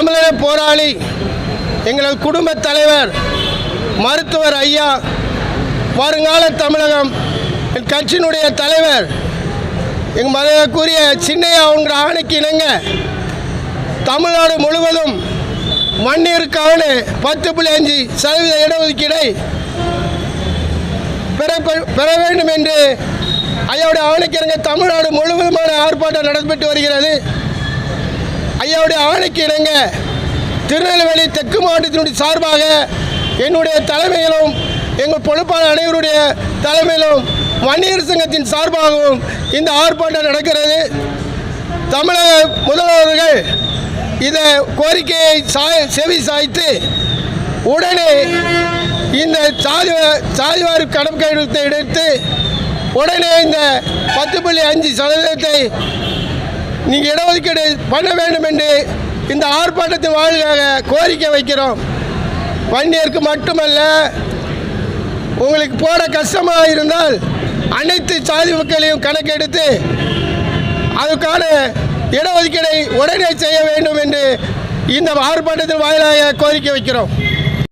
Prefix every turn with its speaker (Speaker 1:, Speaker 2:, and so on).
Speaker 1: தமிழக போராளி எங்களது குடும்ப தலைவர் மருத்துவர் ஐயா, வருங்கால தமிழகம் கட்சியினுடைய தலைவர் எங்கள் மதிப்புக்குரிய சின்னையா என்கிற ஆணைக்கு இணங்க தமிழ்நாடு முழுவதும் மண்ணிற்கான 10.5% இடஒதுக்கீடை பெற வேண்டும் என்று ஐயாவுடைய ஆணைக்கிணங்க தமிழ்நாடு முழுவதுமான ஆர்ப்பாட்டம் நடைபெற்று வருகிறது. ஐயாவுடைய ஆணைக்கு இணங்க திருநெல்வேலி தெற்கு மாவட்டத்தினுடைய சார்பாக என்னுடைய தலைமையிலும் எங்கள் பொறுப்பாளர் அனைவருடைய தலைமையிலும் வன்னியர் சங்கத்தின் சார்பாகவும் இந்த ஆர்ப்பாட்டம் நடக்கிறது. தமிழக முதல்வர்கள் இந்த கோரிக்கையை செவி சாய்த்து உடனே இந்த சாதிவாரி கணக்கெடுத்தை எடுத்து உடனே இந்த 10.5% நீங்கள் இடஒதுக்கீடு பண்ண வேண்டும் என்று இந்த ஆர்ப்பாட்டத்தின் வாயிலாக கோரிக்கை வைக்கிறோம். வன்னியருக்கு மட்டுமல்ல, உங்களுக்கு போட கஷ்டமாக இருந்தால் அனைத்து சாதி மக்களையும் கணக்கெடுத்து அதுக்கான இடஒதுக்கீடை உடனே செய்ய வேண்டும் என்று இந்த ஆர்ப்பாட்டத்தின் வாயிலாக கோரிக்கை வைக்கிறோம்.